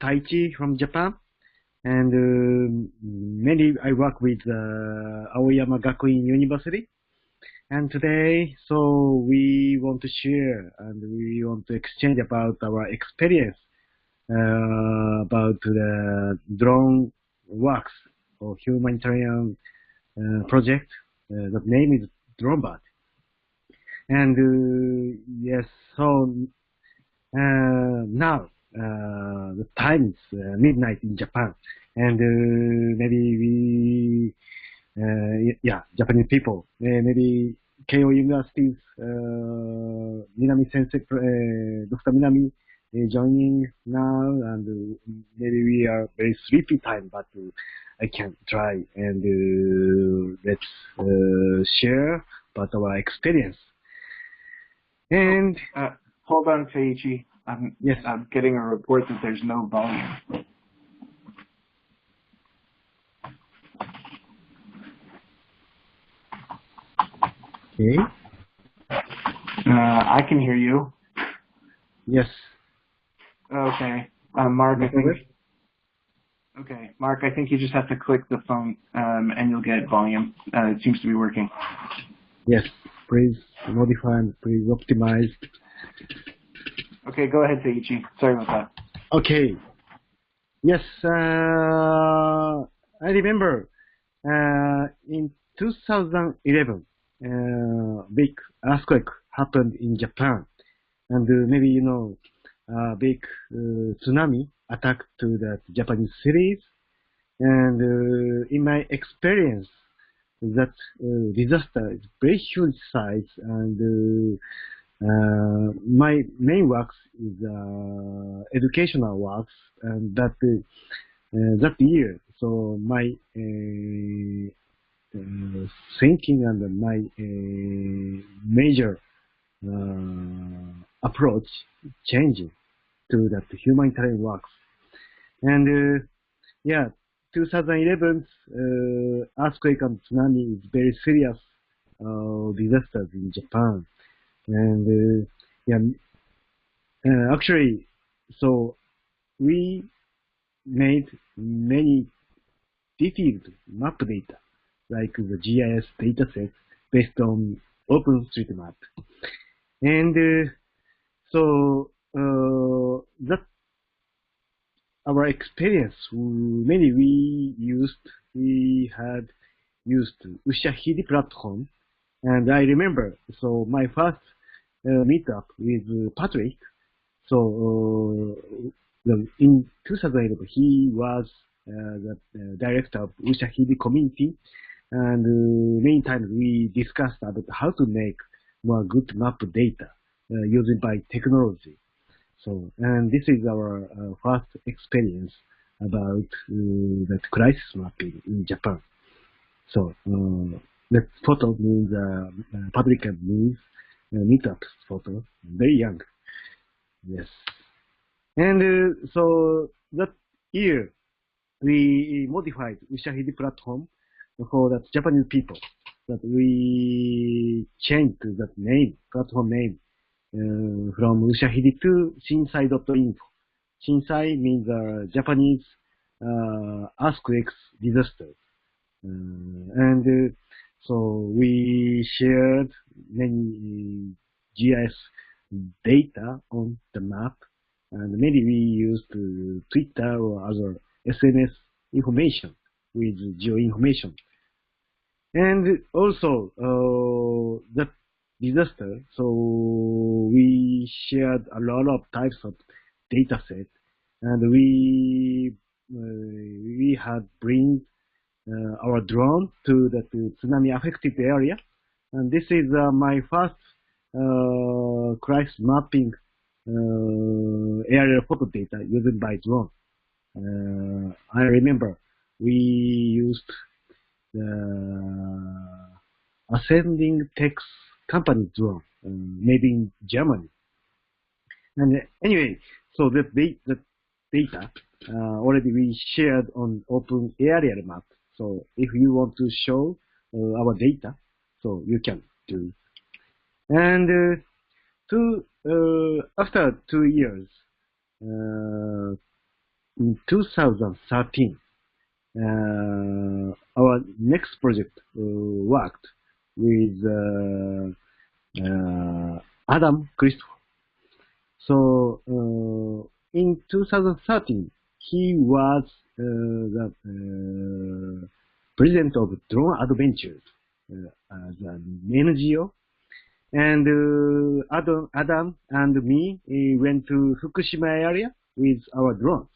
Taichi from Japan, and mainly I work with Aoyama Gakuin University. And today, so we want to share and we want to exchange about our experience about the drone works or humanitarian project. The name is Dronebird. And yes, so now the time is midnight in Japan, and maybe yeah, Japanese people, maybe Keio University's Minami Sensei, Dr. Minami joining now, and maybe we are very sleepy time, but I can try and let's share about our experience. And hold on, Taichi. Yes. I'm getting a report that there's no volume. Okay. I can hear you. Yes. Okay. Mark, I think. Okay, Mark, I think you just have to click the phone, and you'll get volume. It seems to be working. Yes. Please modify and please optimize. Okay, go ahead, Taichi. Sorry about that. Okay. Yes, I remember in 2011, big earthquake happened in Japan, and maybe you know, big tsunami attacked to the Japanese cities, and in my experience, that disaster is very huge size, and my main works is educational works, and that year, so my thinking and my major approach changing to that humanitarian works, and yeah. 2011's earthquake and tsunami is very serious disasters in Japan, and yeah, actually, so we made many detailed map data, like the GIS dataset based on OpenStreetMap, and so that. Our experience, mainly we had used Ushahidi platform, and I remember, so my first meetup with Patrick, so in 2011, he was the director of Ushahidi community, and many times we discussed about how to make more good map data using by technology. So, and this is our first experience about that crisis mapping in Japan. So, that photo means public means meetup photo, very young. Yes. And so that year, we modified Ushahidi platform for that Japanese people. That we changed that name, platform name. From Ushahidi to Shinsai.info. Shinsai means Japanese earthquakes disasters. And so we shared many GIS data on the map, and maybe we used Twitter or other SNS information with geo information. And also that disaster, so we shared a lot of types of data set, and we had bring our drone to the tsunami affected area, and this is my first crisis mapping area photo data used by drone. I remember we used the ascending text company drone, maybe in Germany. And anyway, so the data already we shared on open area map. So if you want to show our data, so you can do. And after 2 years, in 2013, our next project worked with Adam Christopher. So in 2013, he was the president of Drone Adventures as an NGO. And Adam and me went to Fukushima area with our drones.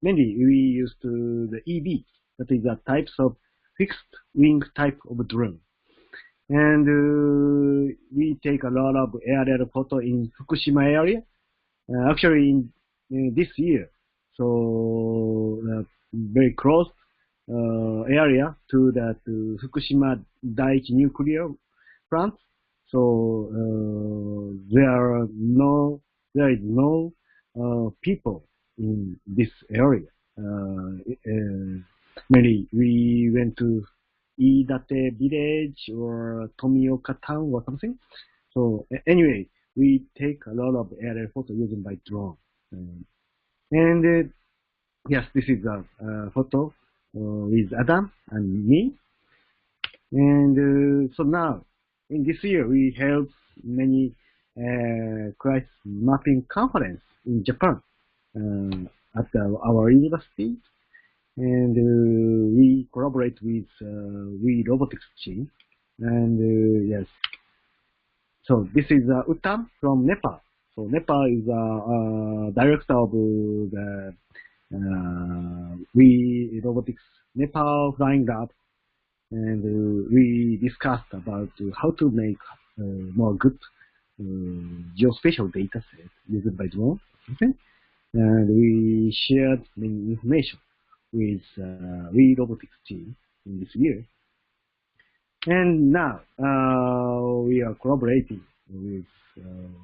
Mainly we used the EB, that is a types of fixed wing type of drone. And we take a lot of aerial photo in Fukushima area. Actually in this year, so very close area to that Fukushima Daiichi nuclear plant. So there is no people in this area. Mainly we went to Iidate village or Tomioka town or something. So anyway, we take a lot of aerial photo using by drone. Yes, this is a photo with Adam and me. And so now, in this year, we held many crisis mapping conference in Japan at our university. And we collaborate with WeRobotics team. And yes, so this is Uttam from Nepal. So Nepal is director of the WeRobotics Nepal Flying Lab, and we discussed about how to make more good geospatial data set used by drone. Okay? And we shared many information with WeRobotics team in this year. And now we are collaborating with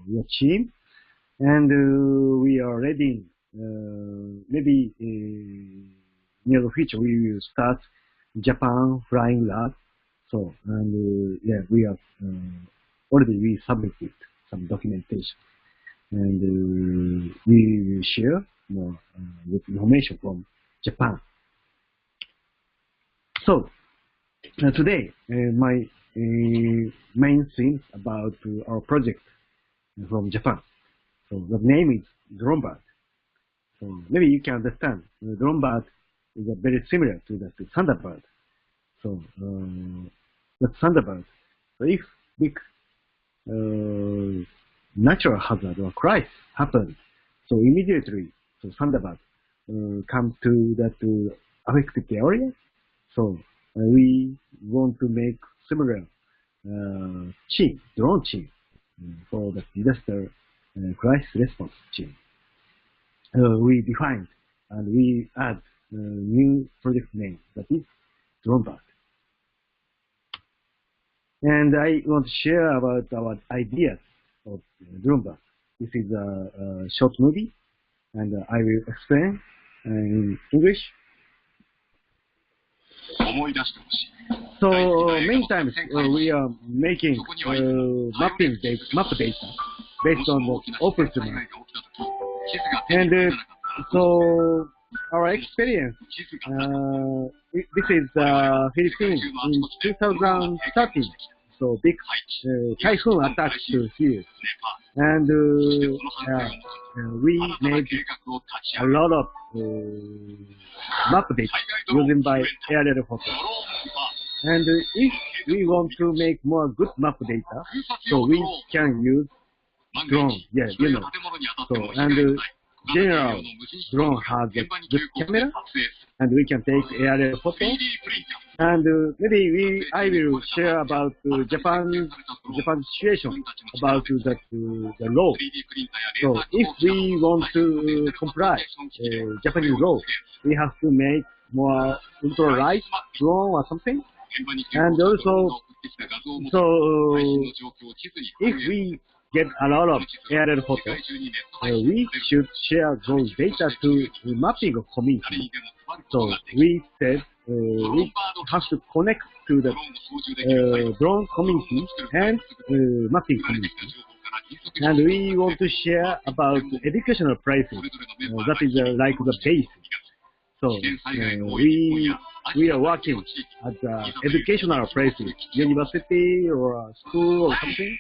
your team, and we are ready. Maybe near the future we will start Japan Flying Lab. So and yeah, we have already we submitted some documentation, and we will share more with information from Japan. So today my main thing about our project from Japan. So the name is Dronebird. So maybe you can understand Dronebird is very similar to the Thunderbird. So the Thunderbird. So if big natural hazard or crisis happens, so immediately so Thunderbird come to that affected area. So we want to make similar team, drone team for the disaster crisis response team. We defined and we add new project name, that is Dronebird. And I want to share about our ideas of Dronebird. This is a short movie, and I will explain in English. So many times we are making map data based on the OpenStreetMap. And so our experience, this is Philippines in 2013. So big typhoon attacked to here, and we made a lot of map data using by aerial photo. And if we want to make more good map data, so we can use drone. Yeah, you know. So and general drone has a good camera, and we can take aerial photo. And maybe I will share about Japan's situation about the law. So if we want to comply Japanese law, we have to make more ultralight drone or something. And also, so if we get a lot of aerial photos, we should share those data to the mapping community. So we said we have to connect to the drone community and mapping community. And we want to share about educational pricing. That is like the base. So we are working at educational places, university or school or something,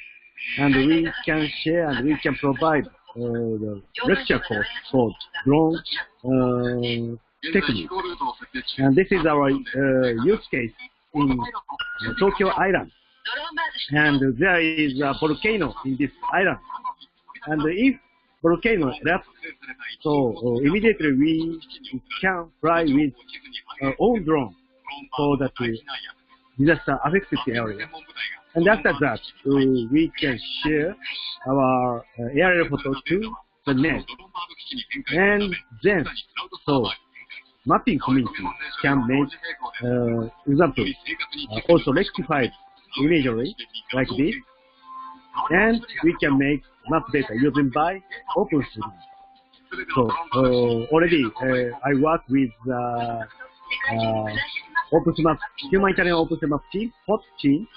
and we can share and we can provide the lecture course called drone technique. And this is our use case in Tokyo Island. And there is a volcano in this island. And if volcano erupts, so immediately we can fly with our own drone for that disaster affected area. And after that, we can share our aerial photos to the net. And then, so mapping community can make, example, also rectified imagery like this, and we can make map data using by OpenStreetMap. So already I work with OpenStreetMap, humanitarian OpenStreetMap team, hot team,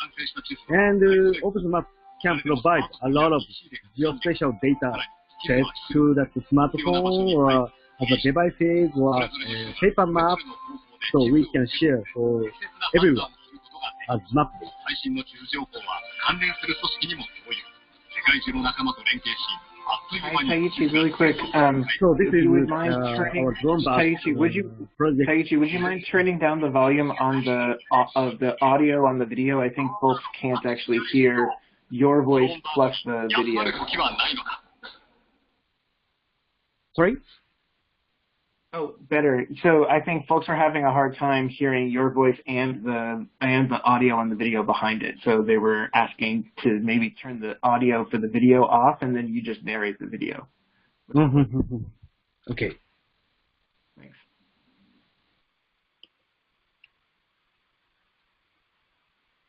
and OpenStreetMap can provide a lot of geospatial data sets to the smartphone or other devices or paper maps, so we can share for everyone as map data. Hi, Taichi, really quick. So this is our Dronebird project. Taichi, would you mind turning down the volume on the audio on the video? I think folks can't actually hear your voice plus the video. Sorry? Oh, better. So I think folks are having a hard time hearing your voice and the audio on the video behind it. So they were asking to maybe turn the audio for the video off, and then you just narrate the video. Okay. Thanks.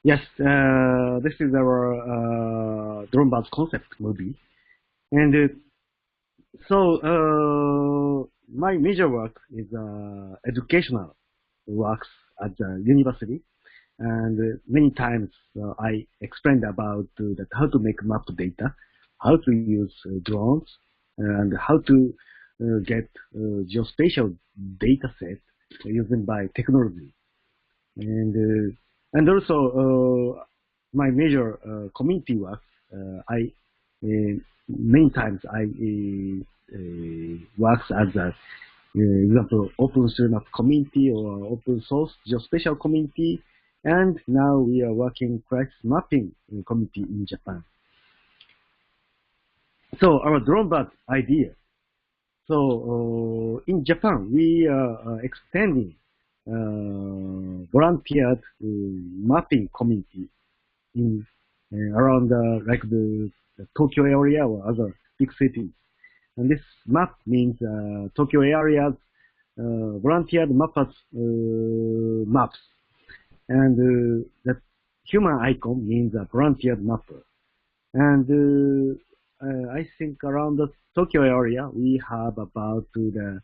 Yes, this is our Dronebird concept movie, and so my major work is educational works at the university, and many times I explained about that how to make map data, how to use drones, and how to get geospatial data set using by technology, and also my major community work. I many times I works as a example OpenStreetMap community or open source geospatial community, and now we are working crisis mapping community in Japan. So our Dronebird idea. So in Japan we are extending volunteered mapping community in around like the Tokyo area or other big cities. And this map means Tokyo areas volunteered mappers maps. And that human icon means a volunteered mapper. And I think around the Tokyo area we have about the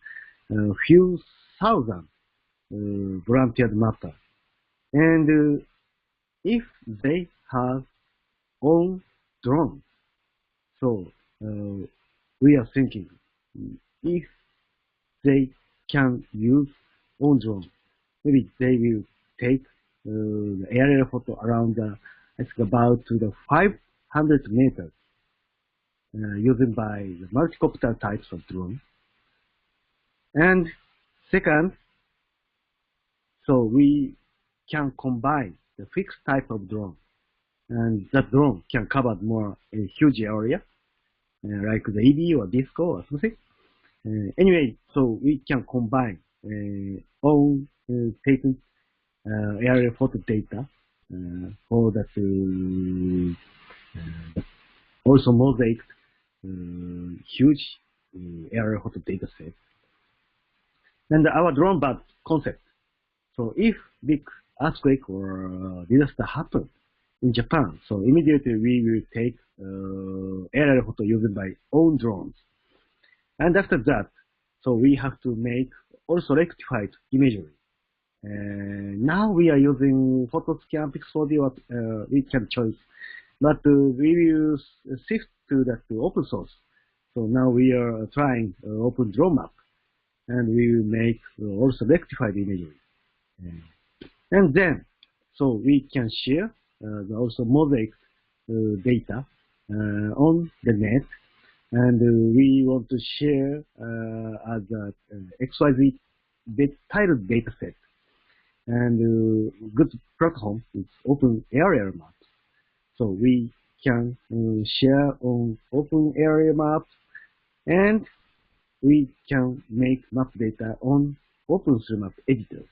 few thousand volunteered mappers. And if they have own drones, so we are thinking if they can use own drone, maybe they will take the aerial photo around I think about the 500 meters using by the multicopter types of drone. And second, so we can combine the fixed type of drone, and that drone can cover more a huge area, like the EV or disco or something. Anyway, so we can combine own taken aerial photo data for that also mosaic huge aerial photo data set. And our Dronebird concept. So if big earthquake or disaster happens in Japan, so immediately we will take aerial photo using by own drones. And after that, so we have to make also rectified imagery. Now we are using PhotoScan, Pix4D, or we can choose, but we will shift to that to open source. So now we are trying open drone map. and we will make also rectified imagery. And then, so we can share also mosaic data on the net, and we want to share as a XYZ tiled data set. And good platform is open area maps. So we can share on open area maps, and we can make map data on OpenStreetMap editor.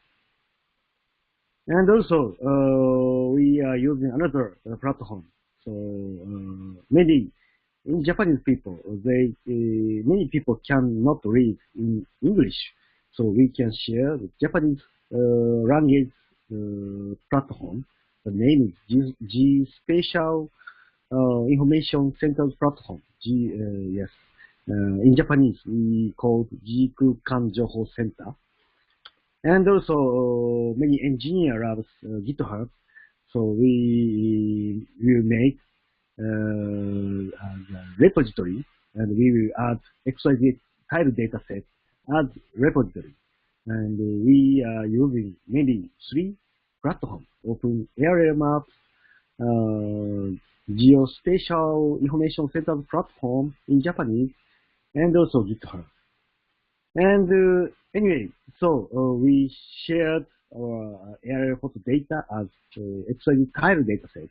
And also, we are using another platform. So many in Japanese people, many people cannot read in English, so we can share the Japanese language platform. The name is G Spatial Information Center Platform. Yes. In Japanese, we call G Kukan Joho Center. And also, many engineer labs GitHub. So we will make a repository, and we will add XYZ tile dataset as repository. And we are using mainly 3 platforms: Open Area Maps, Geospatial Information Center platform in Japanese, and also GitHub. And anyway, so we shared our area photo data as XYZ tile dataset.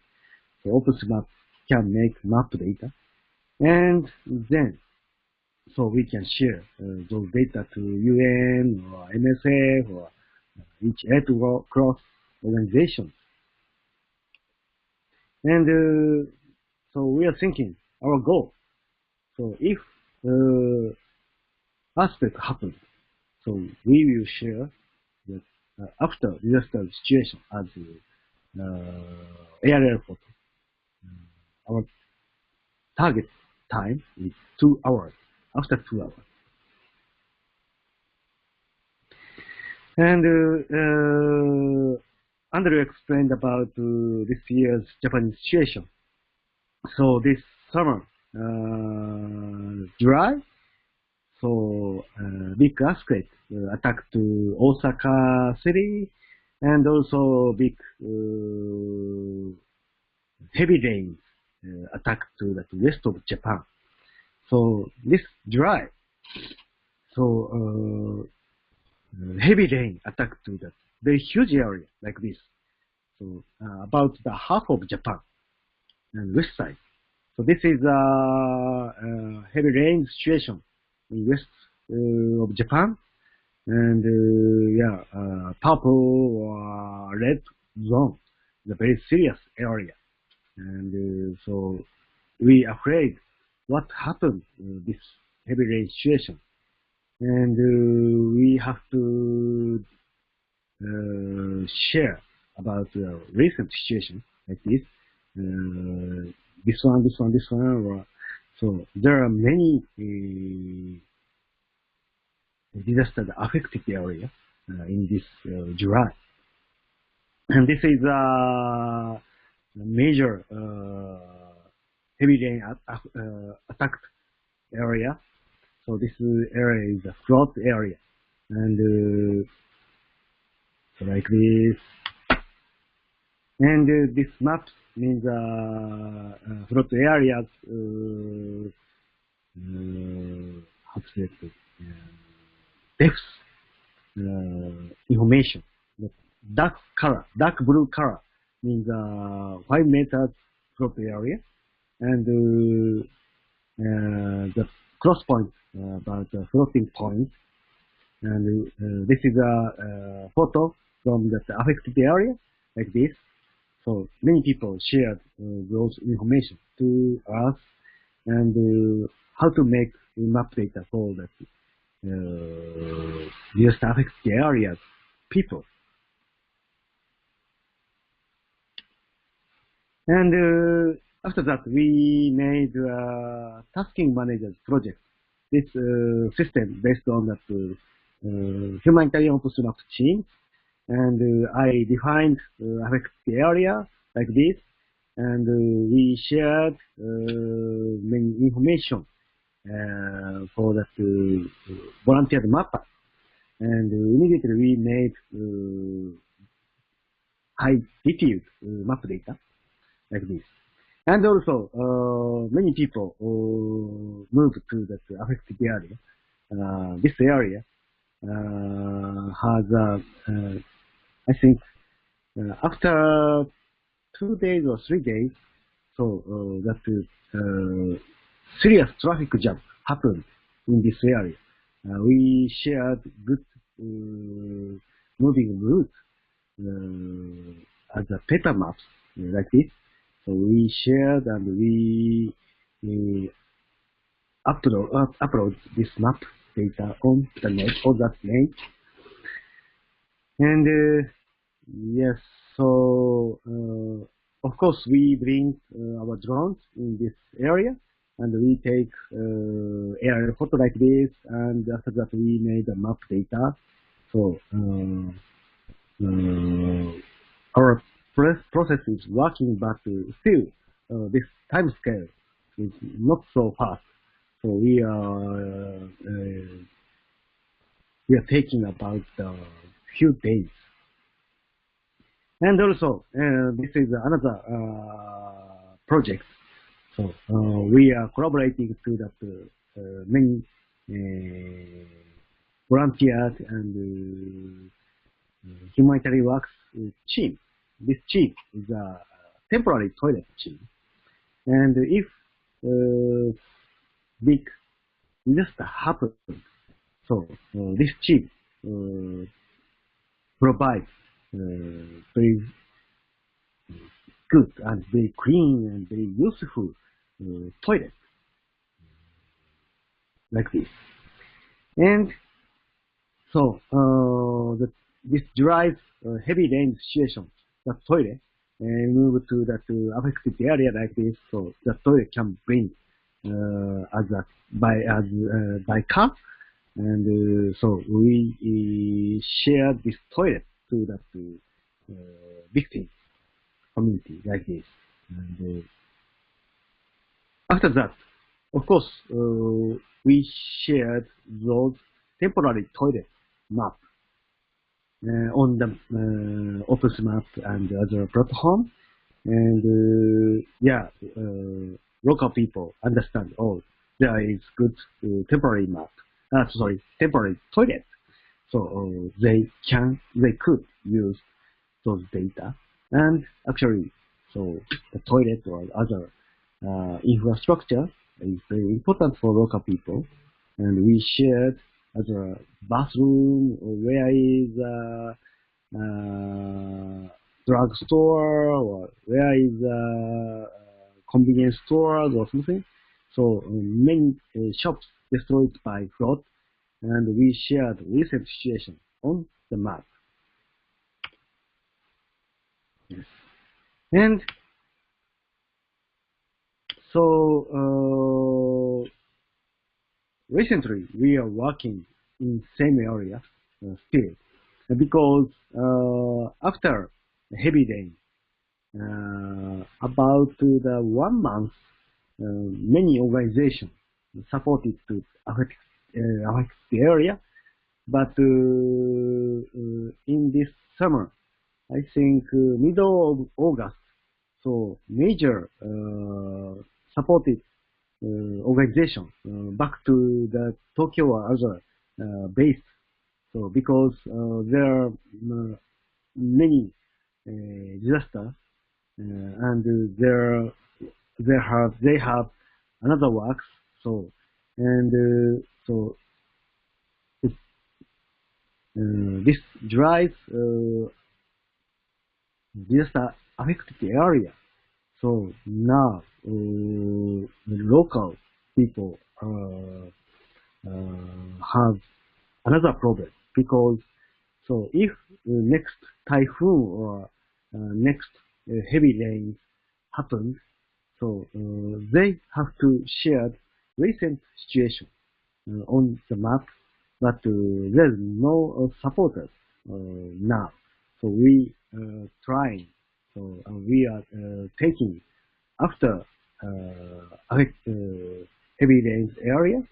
So OpenStreetMap can make map data, and then so we can share those data to UN or MSF or each Red Cross organization. And so we are thinking our goal. So if earthquake happens, so we will share that after disaster situation as aerial photo. Our target time is 2 hours. After 2 hours. And Andrew explained about this year's Japanese situation. So this summer, July, so big earthquake attacked to Osaka city, and also big heavy rains attacked to the west of Japan. So this July, so heavy rain attacked to that very huge area like this. So about the half of Japan and west side. So this is a heavy rain situation in west of Japan, and purple or red zone, the very serious area. And so we afraid what happened this heavy rain situation, and we have to share about recent situation like this. This one. So there are many disaster affected area in this July, and this is a major heavy rain attacked area. So this area is a flood area, and so like this. And this map means flood areas. How to say it? Depth information. The dark blue color means 5 meters flood area, and the cross point about the floating point. And this is a photo from the affected area like this. So many people shared those information to us, and how to make map data for that disaster affected areas people. And after that, we made a tasking managers project. This system based on that humanitarian OpenStreetMap team, and I defined affected area like this, and we shared many information for that volunteer mapper. and immediately we made high detailed map data like this. And also, many people moved to that affected area. This area has, I think, after 2 days or 3 days, so that serious traffic jam happened in this area. We shared good moving routes as a peta maps like this. So we shared and we upload this map data on the net, on that net. And yes, so of course we bring our drones in this area, and we take aerial photo like this, and after that we made a map data. So our process is working, but still this time scale is not so fast. So we are taking about a few days. And also, this is another project. So we are collaborating to that many volunteers and humanitarian works team. This team is a temporary toilet team. And if big disaster happens, so this team provides very good and very clean and very useful toilet like this. And so this drives heavy rain situation, the toilet, and move to that affected area like this. So the toilet can bring by car, and so we share this toilet to that victim community like this. And after that, of course, we shared those temporary toilet map on the OpenSmart and other platform, and local people understand. Oh, there is good temporary map. Temporary toilet. So they could use those data, and actually, so the toilet or other infrastructure is very important for local people, and we shared as a bathroom, or where is drugstore, or where is convenience stores or something. So many shops destroyed by flood, and we shared recent situation on the map. Yes. And so recently we are working in same area still, because after heavy rain, about the 1 month, many organizations supported to affect the area, but in this summer, I think middle of August, so major supported organization back to the Tokyo or other base. So because there are many disasters, and they have another works. So and so this drives disaster affected area. So now the local people have another problem, because so if next typhoon or next heavy rain happens, so they have to share recent situation on the map, but there's no supporters now. So we trying. So we are taking after heavy rains area.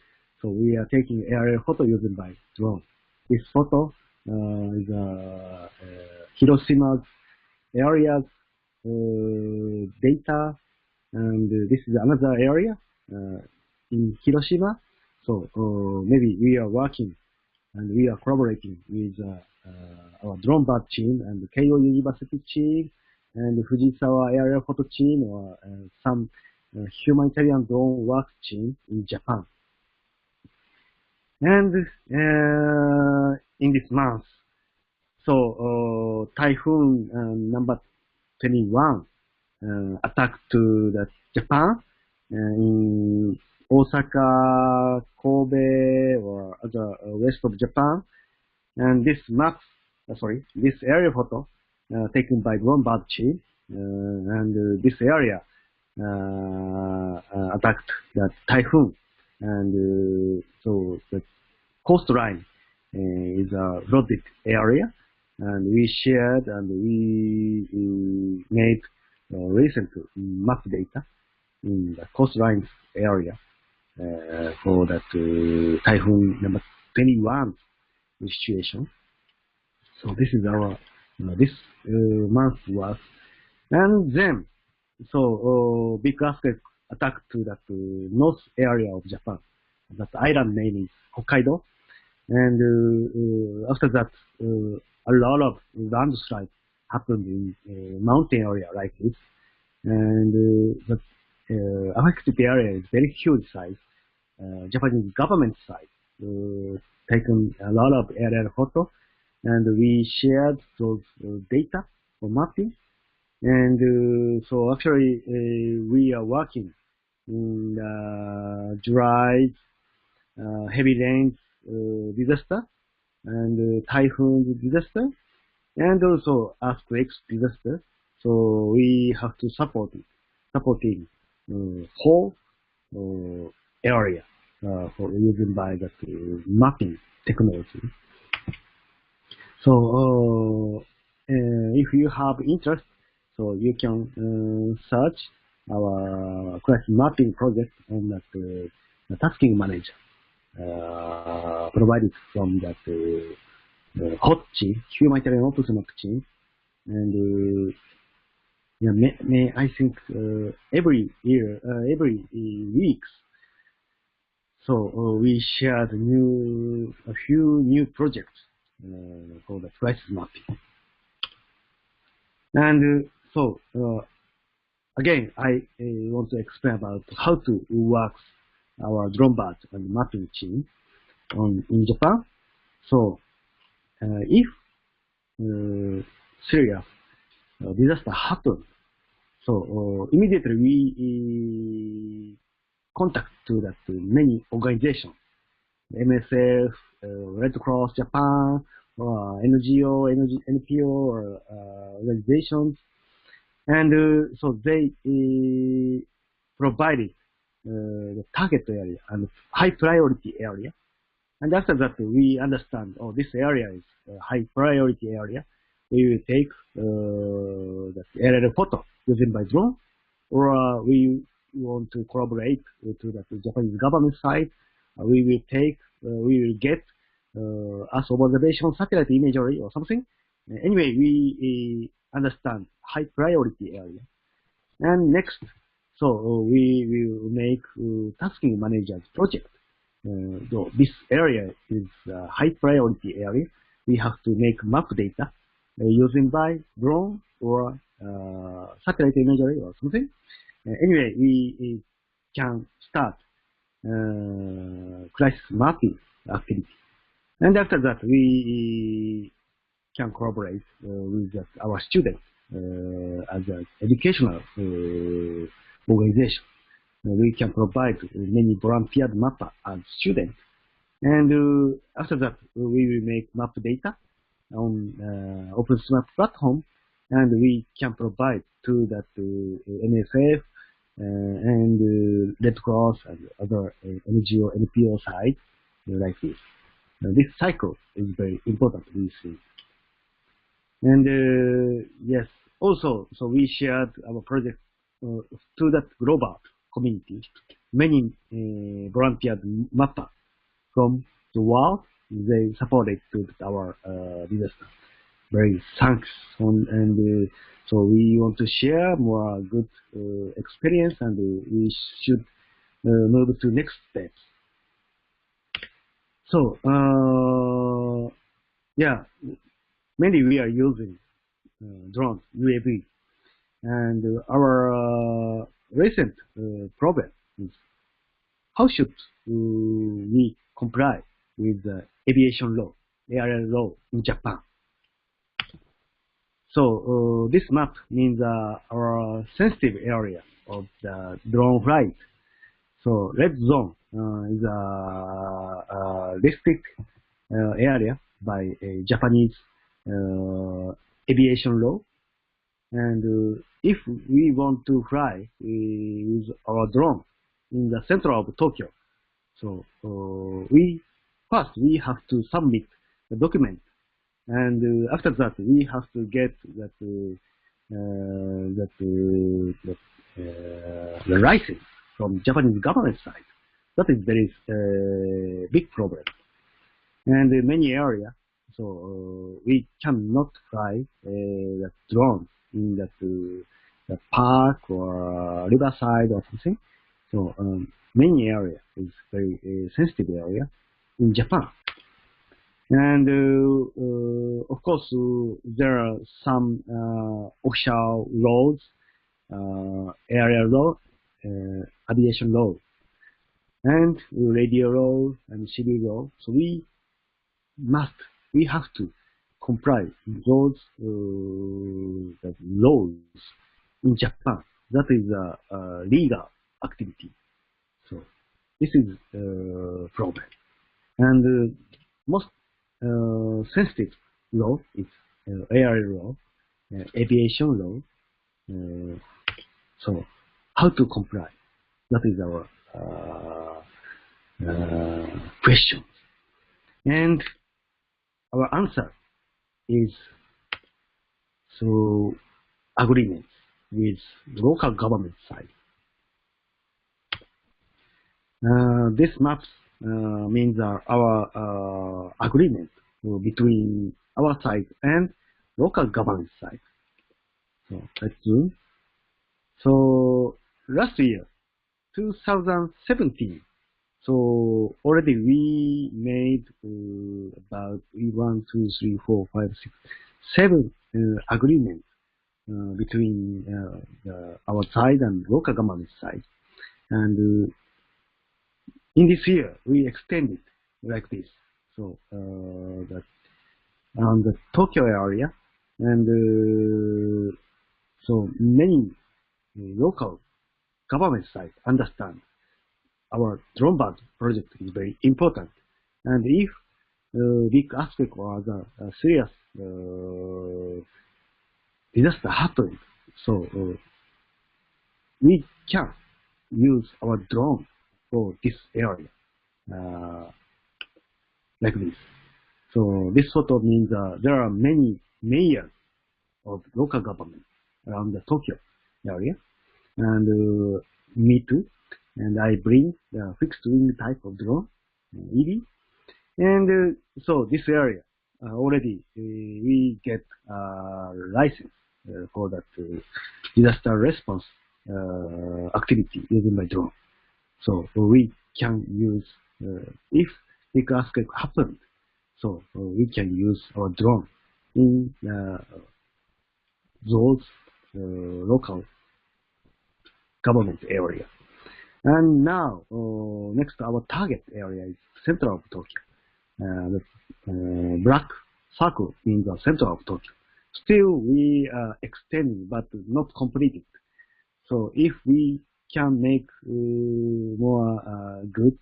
So we are taking aerial photo using by drone. this photo is Hiroshima's areas data, and this is another area in Hiroshima. So maybe we are working and we are collaborating with our Dronebird team and the Keio University team and the Fujisawa area photo team or some humanitarian drone work team in Japan. And in this month, so typhoon number 21 attacked to the Japan in Osaka, Kobe, or other west of Japan. And this map, this area photo taken by Dronebird team, and this area attacked the typhoon. And so the coastline is a flooded area, and we shared and we made recent map data in the coastline area for that typhoon number 21 situation. So this is our this month's work. And then, so big earthquake attacked to that north area of Japan. That island name is Hokkaido. And after that, a lot of landslides happened in mountain area like this. And the affected area is very huge size. Japanese government side taken a lot of aerial photo, and we shared those data for mapping. And so actually we are working in dry, heavy rains disaster, and typhoon disaster, and also earthquakes disaster. So we have to supporting whole area for using by that mapping technology. So if you have interest, so you can search our crisis mapping project on that the tasking manager provided from that HOT team, humanitarian opus map team, and yeah, I think every year, every weeks. So we shared a few new projects for the crisis mapping. And so again, I want to explain about how to work our Dronebird and mapping team in Japan. So if serious disaster happens, so immediately we contact to that many organizations, MSF, Red Cross Japan, or NGO, NPO, or organizations, and so they provided the target area and high priority area. And after that, we understand, oh, this area is a high priority area. We will take that aerial photo using by drone, or we want to collaborate with the Japanese government side. We will get Earth observation satellite imagery or something. Anyway, we understand high priority area. And next, so we will make tasking managers project. So this area is a high priority area. We have to make map data using by drone or satellite imagery or something. Anyway, we can start crisis mapping activity. And after that, we can collaborate with our students as an educational organization. We can provide many volunteer mapper as students. And after that, we will make map data on OpenStreetMap platform, and we can provide to that NSF and Red Cross and other NGO, NPO side like this. This cycle is very important, we see. And yes, also, so we shared our project to that global community, many volunteer mapper from the world, they supported to our disaster. Very thanks and so we want to share more good experience and we should move to next steps. So yeah, mainly we are using drones, UAV, and our recent problem is how should we comply with the aviation law, aerial law in Japan. So this map means our sensitive area of the drone flight. So red zone is a restricted area by a Japanese aviation law. And if we want to fly with our drone in the center of Tokyo, so we have to submit the document, and after that we have to get the license from Japanese government side. That is very big problem. And in many areas, so we cannot fly the drone in the park or riverside or something. So many area is very sensitive area in Japan. And of course, there are some official laws, area law, aviation law, and radio law and civil law. So we have to comply with those the laws in Japan. That is a legal activity. So this is a problem. And most sensitive law is air law, aviation law. So how to comply? That is our question. And our answer is so agreements with local government side. This maps means our agreement between our side and local government side. So let's zoom. So last year, 2017. So already we made about 7 agreements between our side and local government side. And in this year, we extended like this. So that around the Tokyo area, and so many local government sites understand our Dronebird project is very important. And if big earthquake or other serious disaster happens, so we can use our drone for this area like this. So this sort of means there are many mayors of local government around the Tokyo area, and me too. And I bring the fixed wing type of drone, EV, and so this area already we get license for that disaster response activity using my drone. So we can use if big earthquake happened, so we can use our drone in those local government area. And now, next our target area is center of Tokyo. The black circle means the center of Tokyo. Still, we are extending, but not completed. So if we can make more good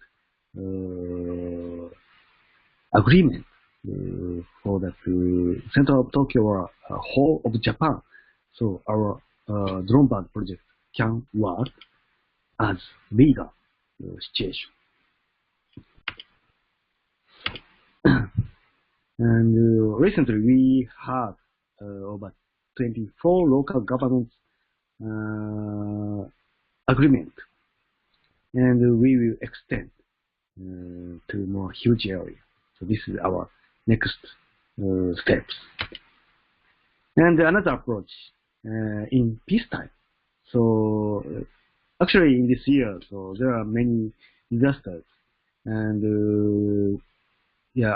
agreement for that center of Tokyo or whole of Japan, so our Dronebird project can work as legal situation. And recently we have over 24 local governments agreement, and we will extend to more huge area. So this is our next steps. And another approach in peacetime. So actually in this year, so there are many disasters, and yeah,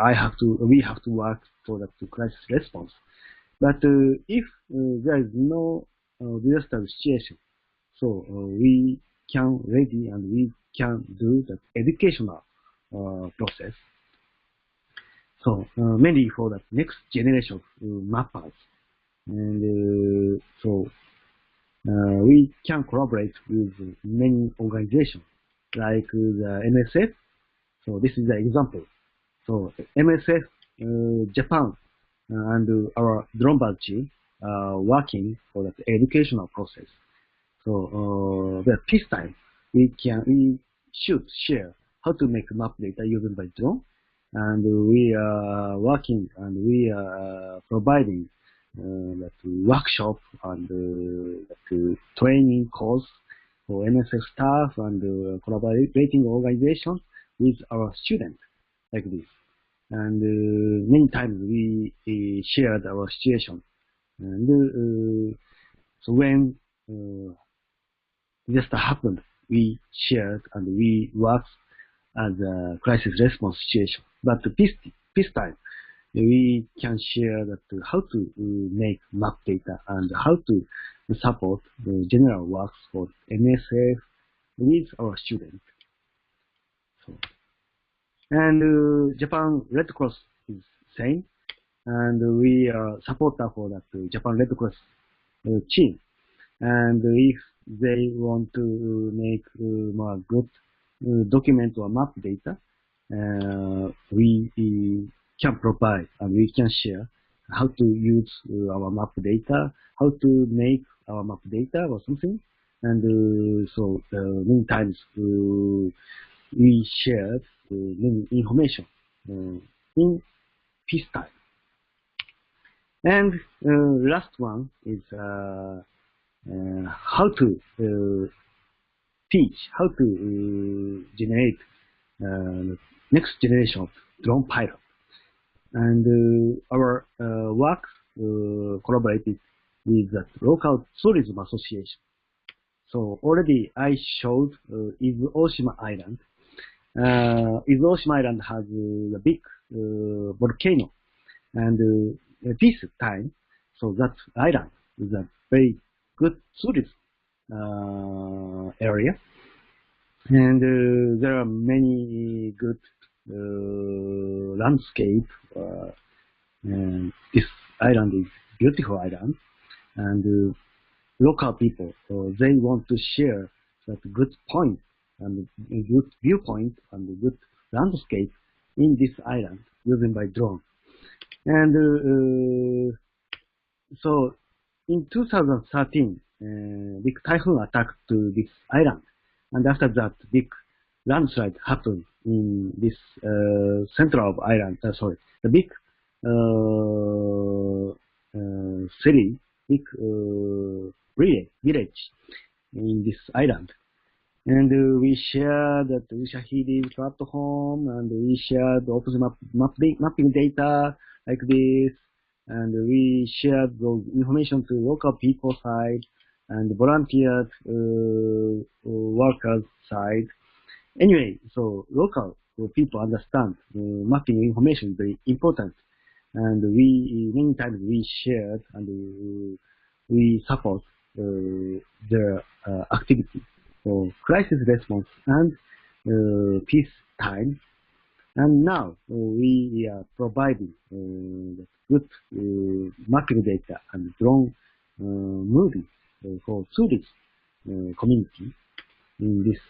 we have to work for that crisis response. But if there is no disaster situation, so we can ready and we can do the educational process. So mainly for the next generation of mappers, and so we can collaborate with many organizations like the MSF. So this is the example. So MSF Japan and our Dronebird team working for that educational process. So the peacetime we should share how to make map data using by drone, and we are working and we are providing that workshop and that training course for MSF staff and collaborating organizations with our students like this. And many times we shared our situation. And so when disaster happened, we shared and we worked as a crisis response situation. But peacetime, we can share that how to make map data and how to support the general works for MSF with our students. So, and Japan Red Cross is same, and we are supporter for that Japan Red Cross team. And if they want to make more good document or map data, we can provide and we can share how to use our map data, how to make our map data or something. And so many times we shared many information in peacetime. And last one is how to teach, how to generate next generation of drone pilot. And our work collaborated with the local tourism association. So already I showed Izu-Oshima Island. Izu-Oshima Island has a big volcano, and peace time, so that island is a very good tourist area, and there are many good landscape. And this island is beautiful island, and local people they want to share that good point and good viewpoint and good landscape in this island using by drone. And so in 2013, big typhoon attacked to this island, and after that, big landslide happened in this center of island. The big city, big village in this island. And we shared that Ushahidi platform, and we shared open mapping data like this, and we shared those information to local people side and volunteers workers side. Anyway, so local people understand mapping information is very important, and we many times we shared and we support their activity for crisis response and peace time. And now we are providing good mapping data and drone movies for tourist community in this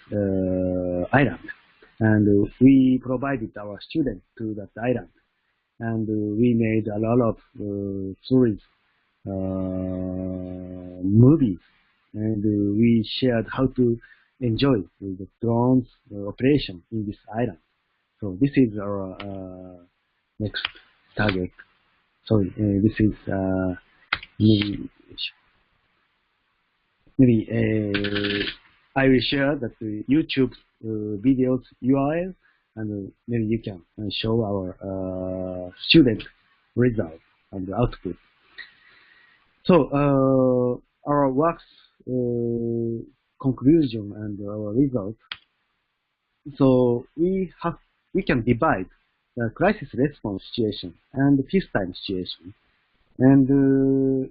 island. And we provided our students to that island, and we made a lot of tourist movies, and we shared how to enjoy the drones operation in this island. So this is our next target. Sorry, this is maybe I will share that YouTube videos URL and maybe you can show our student result and the output. So our work's conclusion and our result. So we can divide the crisis response situation and the peacetime situation. And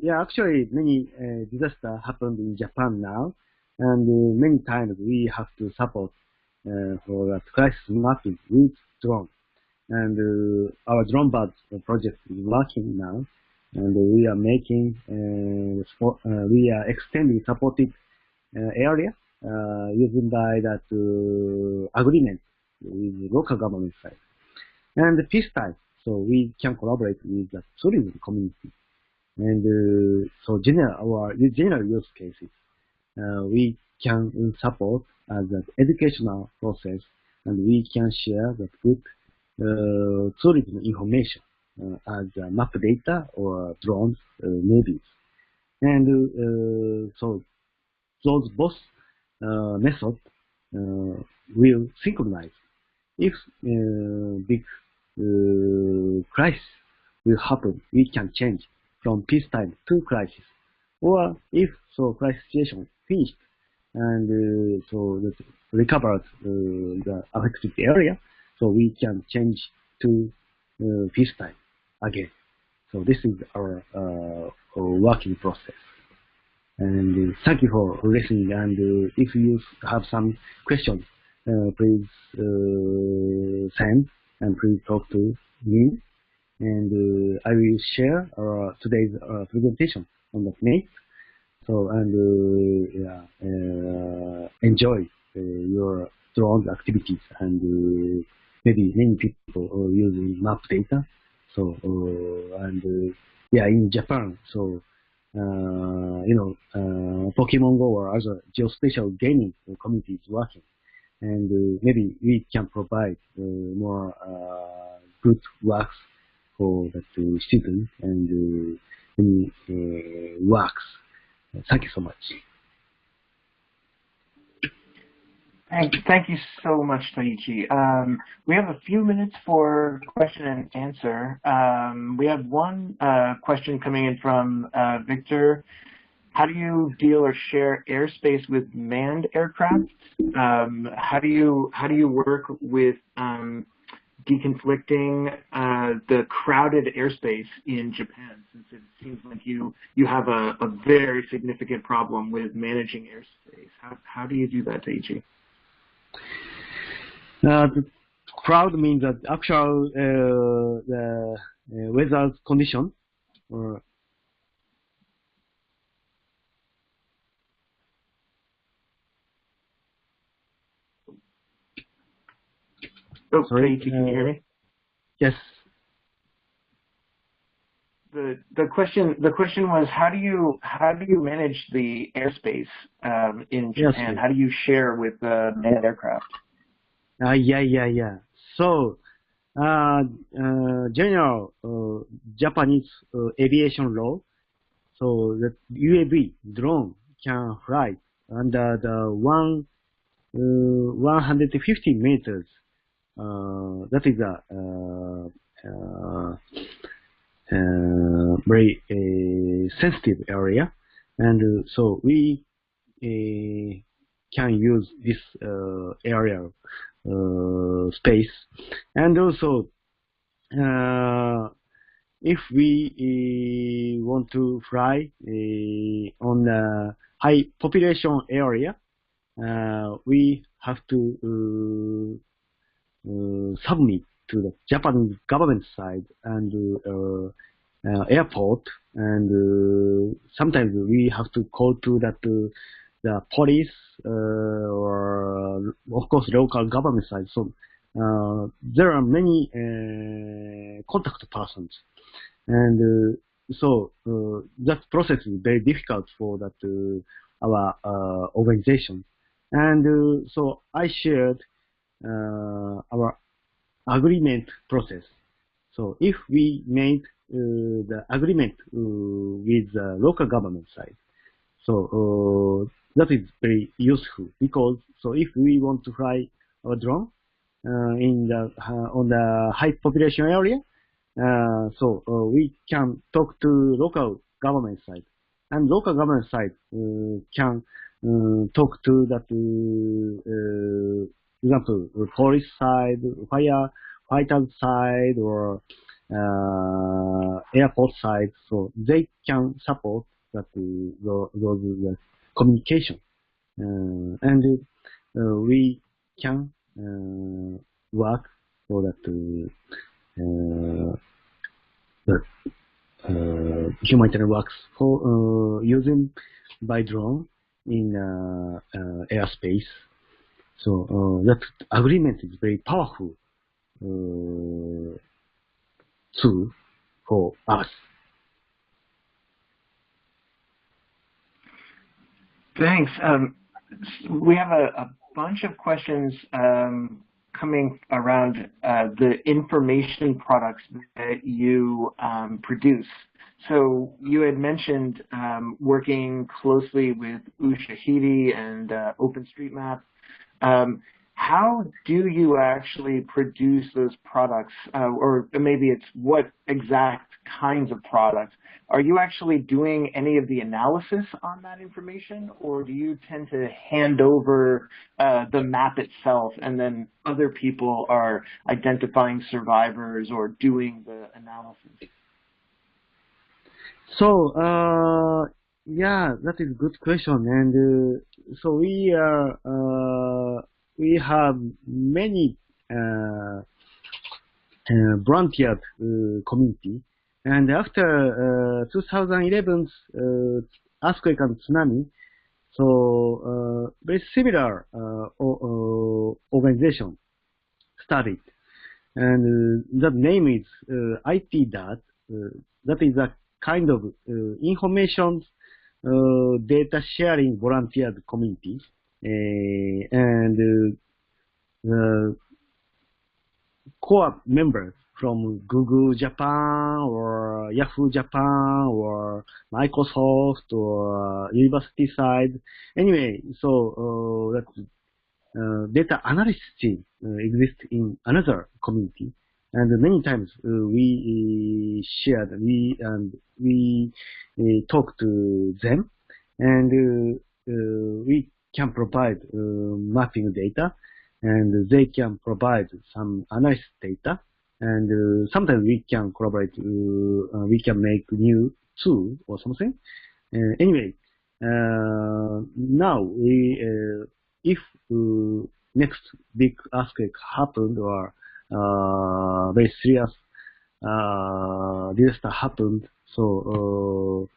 yeah, actually many disasters happened in Japan now, and many times we have to support for that crisis mapping with drone. And our Dronebird project is working now, and we are making we are extending supported area using by that agreement with local government side. And the peacetime, so we can collaborate with the tourism community. And so our general use cases, we can support as an educational process, and we can share the good tourism information as map data or drones movies. And so those both methods will synchronize. If big crisis will happen, we can change from peacetime to crisis. Or if so crisis situation finished and so that recovered the affected area, so we can change to peacetime again. So this is our working process. And thank you for listening. And if you have some questions, please send and please talk to me. And I will share today's presentation on the May. So and enjoy your drone activities, and maybe many people are using map data. So and yeah, in Japan, so Pokemon Go or other geospatial gaming community is working, and maybe we can provide more good works for the students and many works. Thank you so much. Thank you so much, Taichi. We have a few minutes for question and answer. We have one question coming in from Victor. How do you deal or share airspace with manned aircraft? How do you work with deconflicting the crowded airspace in Japan, since it seems like you have a very significant problem with managing airspace? How do you do that, Taichi? The crowd means that actual the weather condition, or oh, sorry, Taichi, can you hear me? Yes. The question was, how do you manage the airspace in Japan? Yes. How do you share with manned aircraft? Yeah. So, general Japanese aviation law, so that UAV drone can fly under the 150 meters. That is a very sensitive area, and so we can use this area space. And also if we want to fly on a high population area, we have to submit to the Japanese government side and airport, and sometimes we have to call to that the police or of course local government side. So there are many contact persons, and so that process is very difficult for that our organization. And so I shared our agreement process. So if we made the agreement with the local government side, so that is very useful, because so if we want to fly our drone, in the on the high population area. So we can talk to local government side, and local government side can talk to that example police side, fighter side, or airport side. So they can support that those communication, and we can work for that. The humanitarian works for using by drone in airspace. So that agreement is very powerful tool for us. Thanks. We have a bunch of questions coming around the information products that you produce. So you had mentioned working closely with Ushahidi and OpenStreetMap. How do you actually produce those products, or maybe it's what exact kinds of products? Are you actually doing any of the analysis on that information, or do you tend to hand over the map itself and then other people are identifying survivors or doing the analysis? So yeah, that is a good question, and so we have many volunteer community, and after 2011's earthquake and tsunami, so very similar organization started, and that name is IT-DAT. That is a kind of information data sharing volunteer community, and core members from Google Japan or Yahoo Japan or Microsoft or university side. Anyway, so that data analysis team exists in another community, and many times we shared, we talk to them, and we can provide mapping data, and they can provide some analysis data, and sometimes we can collaborate, we can make new tool or something. Anyway, now we, if next big earthquake happened or very serious disaster happened, so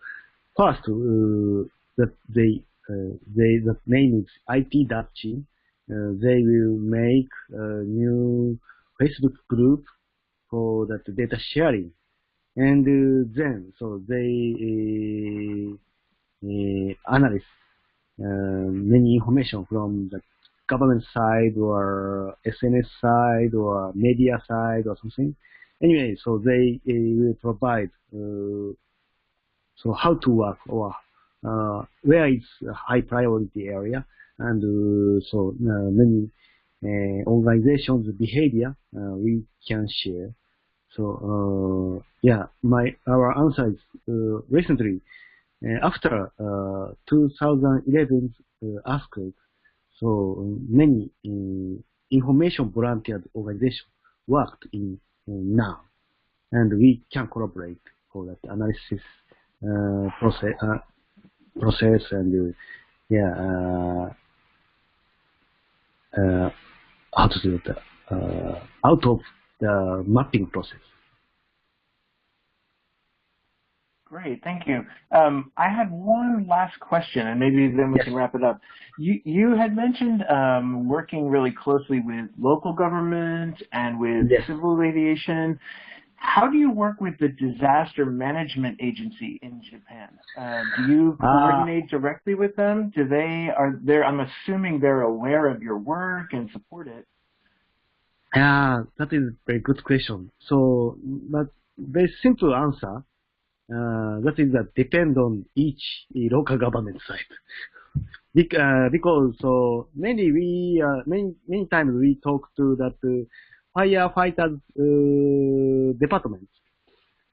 first that that name is IT team. They will make a new Facebook group for that data sharing, and then so they analyze many information from the government side or SNS side or media side or something. Anyway, so they will provide so how to work or where is a high priority area, and so many organizations behavior we can share. So yeah, our answer is recently after 2011 earthquake, so many information volunteer organizations worked in now, and we can collaborate for that analysis process, and yeah, how to do it out of the mapping process. Great, thank you. I had one last question, and maybe then we can wrap it up. You had mentioned working really closely with local government and with civil aviation. How do you work with the disaster management agency in Japan? Do you coordinate directly with them? Do they I'm assuming they're aware of your work and support it. Yeah, that is a very good question. So, but very simple answer. That is that depend on each local government side. Because so many times we talk to that firefighters departments,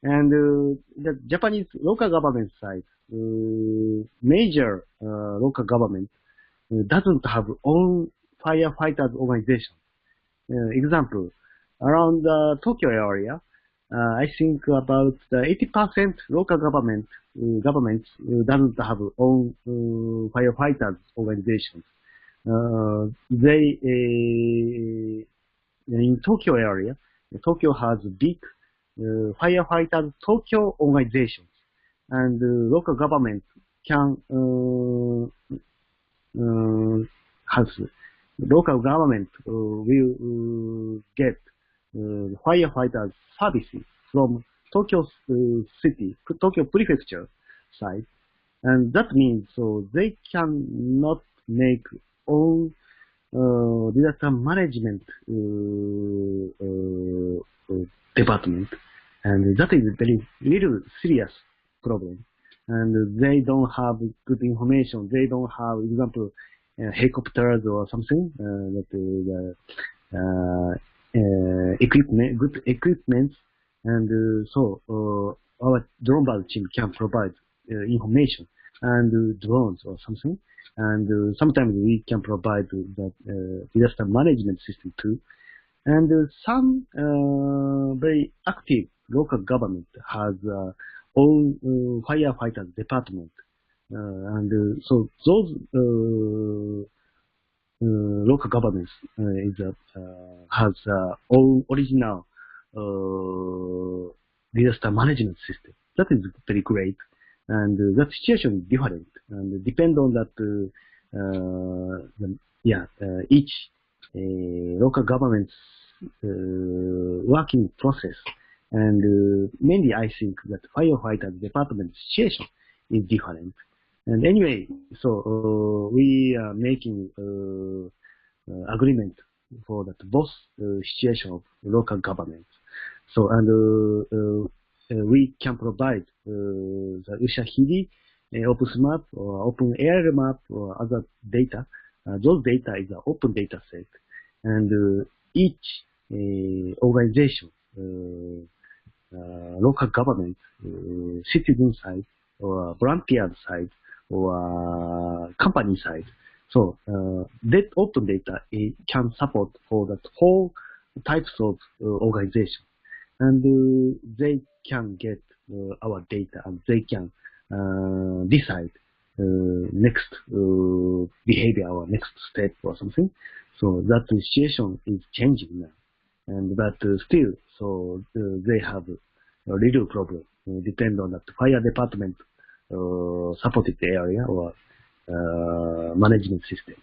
and the Japanese local government side, major local government doesn't have own firefighters organization. Example, around the Tokyo area, I think about 80% local governments doesn't have own firefighters organizations. They in Tokyo area, Tokyo has big firefighters Tokyo organizations, and local government can has local government will get firefighters services from Tokyo city, Tokyo prefecture side, and that means so they cannot make own disaster management department, and that is very little serious problem. And they don't have good information. They don't have, example, helicopters or something equipment, good equipment, and so our Dronebird team can provide information and drones or something, and sometimes we can provide the disaster management system too. And some very active local government has own firefighters department, and so those local governments has own original disaster management system. That is very great, and that situation is different, and depend on that. Each local government's working process, and mainly I think that firefighter department situation is different. And anyway, so we are making agreement for that both situation of local governments. So, and we can provide the Ushahidi, OpenSMAP, or OpenAirMap, or other data. Those data is an open data set, and each organization, local government, citizen side, or volunteer side, or company side. So that open data can support for that whole types of organization, and they can get our data, and they can decide next behavior or next step or something. So that situation is changing now, and but still, so they have a little problem. Depend on that fire department supported area or management system.